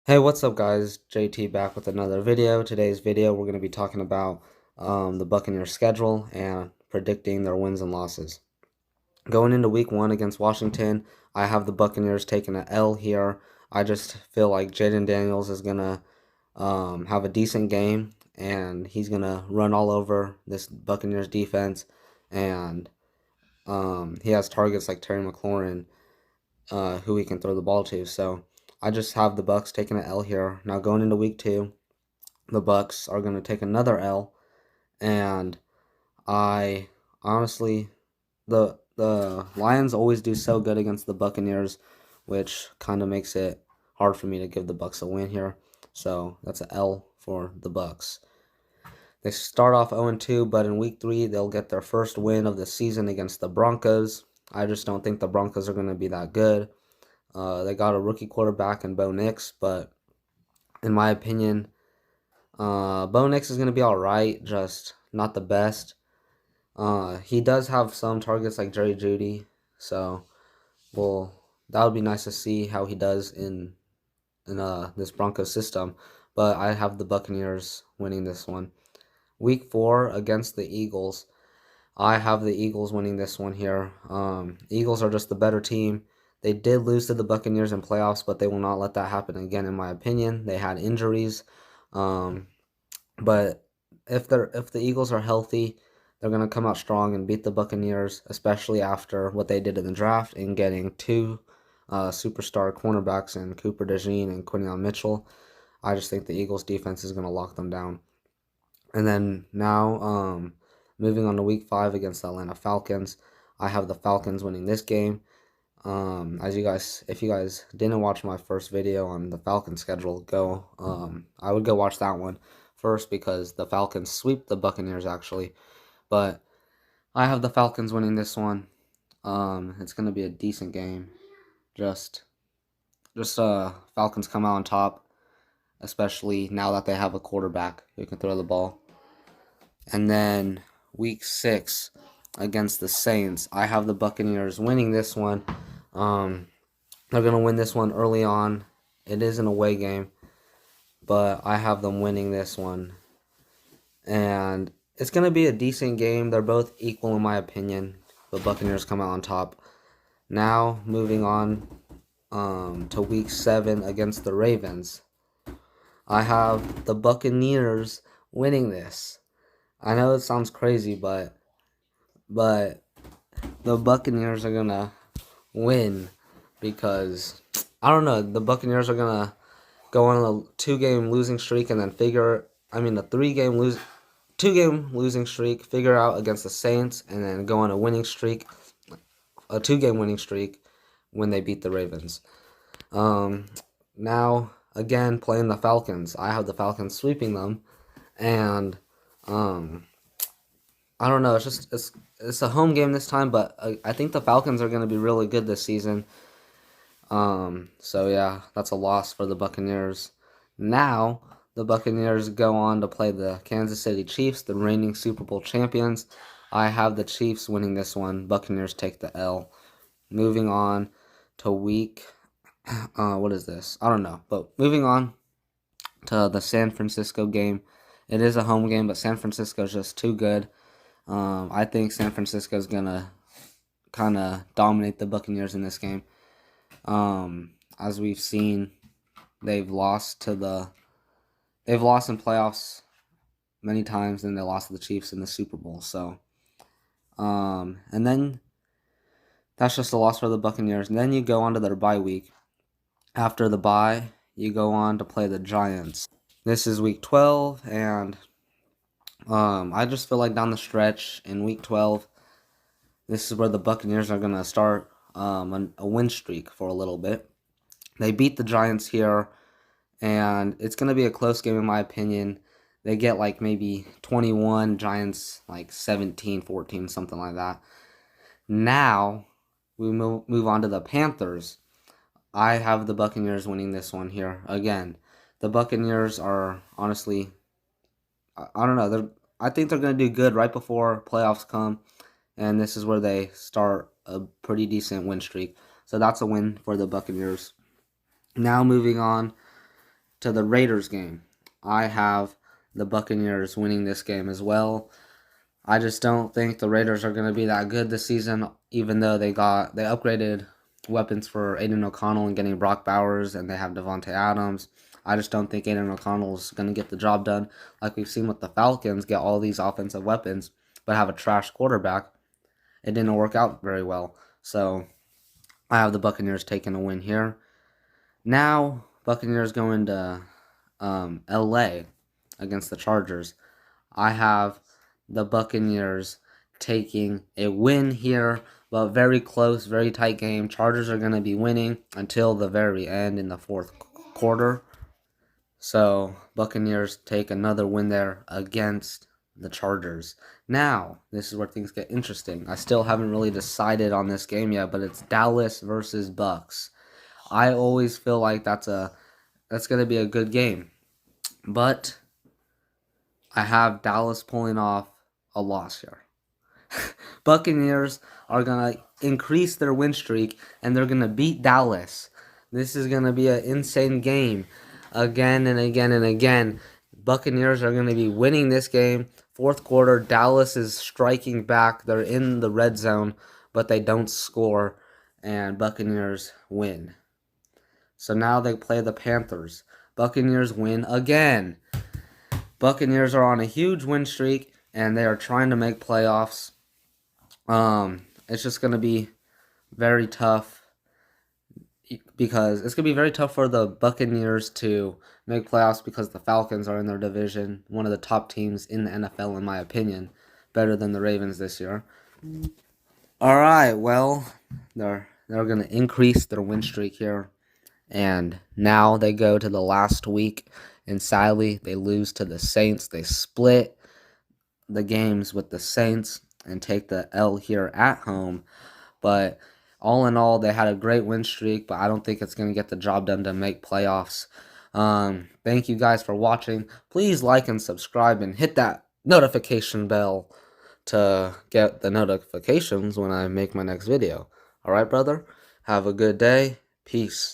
Hey, what's up guys? JT back with another video. Today's video we're going to be talking about the Buccaneers schedule and predicting their wins and losses. Going into week 1 against Washington, I have the Buccaneers taking an L here. I just feel like Jaden Daniels is going to have a decent game and he's going to run all over this Buccaneers defense, and he has targets like Terry McLaurin who he can throw the ball to. So I just have the Bucks taking an L here. Now going into week 2, the Bucks are going to take another L, and I honestly, the Lions always do so good against the Buccaneers, which kind of makes it hard for me to give the Bucks a win here. So that's an L for the Bucks. They start off 0-2, but in week 3 they'll get their first win of the season against the Broncos. I just don't think the Broncos are going to be that good. They got a rookie quarterback in Bo Nix, but in my opinion, Bo Nix is going to be all right, just not the best. He does have some targets like Jerry Jeudy, so well, that would be nice to see how he does in this Broncos system. But I have the Buccaneers winning this one. Week 4 against the Eagles, I have the Eagles winning this one here. Eagles are just the better team. They did lose to the Buccaneers in playoffs, but they will not let that happen again, in my opinion. They had injuries, um, but if the Eagles are healthy, they're gonna come out strong and beat the Buccaneers, especially after what they did in the draft in getting two superstar cornerbacks in Cooper DeJean and Quinyon Mitchell. I just think the Eagles defense is gonna lock them down. And then now, moving on to week 5 against the Atlanta Falcons, I have the Falcons winning this game. If you guys didn't watch my first video on the Falcons schedule, I would go watch that one first because the Falcons sweep the Buccaneers actually. But I have the Falcons winning this one. It's gonna be a decent game. Just, Falcons come out on top, especially now that they have a quarterback who can throw the ball. And then week 6 against the Saints, I have the Buccaneers winning this one. They're going to win this one early on. It is an away game, but I have them winning this one. And it's going to be a decent game. They're both equal in my opinion. The Buccaneers come out on top. Now, moving on to week 7 against the Ravens, I have the Buccaneers winning this. I know it sounds crazy, but the Buccaneers are going to win because I don't know, the Buccaneers are going to go on a 2-game losing streak and then a 2-game losing streak, figure out against the Saints, and then go on a 2-game winning streak when they beat the Ravens. Now, again, playing the Falcons. I have the Falcons sweeping them, and I don't know. It's a home game this time, but I think the Falcons are going to be really good this season. So yeah, that's a loss for the Buccaneers. Now the Buccaneers go on to play the Kansas City Chiefs, the reigning Super Bowl champions. I have the Chiefs winning this one. Buccaneers take the L. Moving on to week, what is this? I don't know. But moving on to the San Francisco game. It is a home game, but San Francisco is just too good. I think San Francisco is gonna kind of dominate the Buccaneers in this game. As we've seen, they've lost in playoffs many times, and they lost to the Chiefs in the Super Bowl. So, and then that's just a loss for the Buccaneers. And then you go on to their bye week. After the bye, you go on to play the Giants. This is week 12, and I just feel like down the stretch in week 12, this is where the Buccaneers are going to start a win streak for a little bit. They beat the Giants here, and it's going to be a close game in my opinion. They get like maybe 21, Giants like 17, 14, something like that. Now, we move on to the Panthers. I have the Buccaneers winning this one here. Again, the Buccaneers are honestly, I don't know, I think they're going to do good right before playoffs come, and this is where they start a pretty decent win streak. So that's a win for the Buccaneers. Now moving on to the Raiders game. I have the Buccaneers winning this game as well. I just don't think the Raiders are going to be that good this season, even though they upgraded weapons for Aiden O'Connell and getting Brock Bowers, and they have Devontae Adams. I just don't think Aiden O'Connell is going to get the job done. Like we've seen with the Falcons, get all these offensive weapons, but have a trash quarterback. It didn't work out very well. So I have the Buccaneers taking a win here. Now, Buccaneers going to LA against the Chargers. I have the Buccaneers taking a win here, but very close, very tight game. Chargers are going to be winning until the very end in the fourth quarter. So, Buccaneers take another win there against the Chargers. Now, this is where things get interesting. I still haven't really decided on this game yet, but it's Dallas versus Bucks. I always feel like that's going to be a good game. But I have Dallas pulling off a loss here. Buccaneers are going to increase their win streak, and they're going to beat Dallas. This is going to be an insane game again and again and again. Buccaneers are going to be winning this game. Fourth quarter, Dallas is striking back. They're in the red zone, but they don't score, and Buccaneers win. So now they play the Panthers. Buccaneers win again. Buccaneers are on a huge win streak, and they are trying to make playoffs. It's just going to be very tough because it's going to be very tough for the Buccaneers to make playoffs because the Falcons are in their division, one of the top teams in the NFL, in my opinion, better than the Ravens this year. All right, well, they're going to increase their win streak here, and now they go to the last week, and sadly, they lose to the Saints. They split the games with the Saints and take the L here at home, but all in all, they had a great win streak, but I don't think it's going to get the job done to make playoffs. Thank you guys for watching. Please like and subscribe and hit that notification bell to get the notifications when I make my next video. All right, brother? Have a good day. Peace.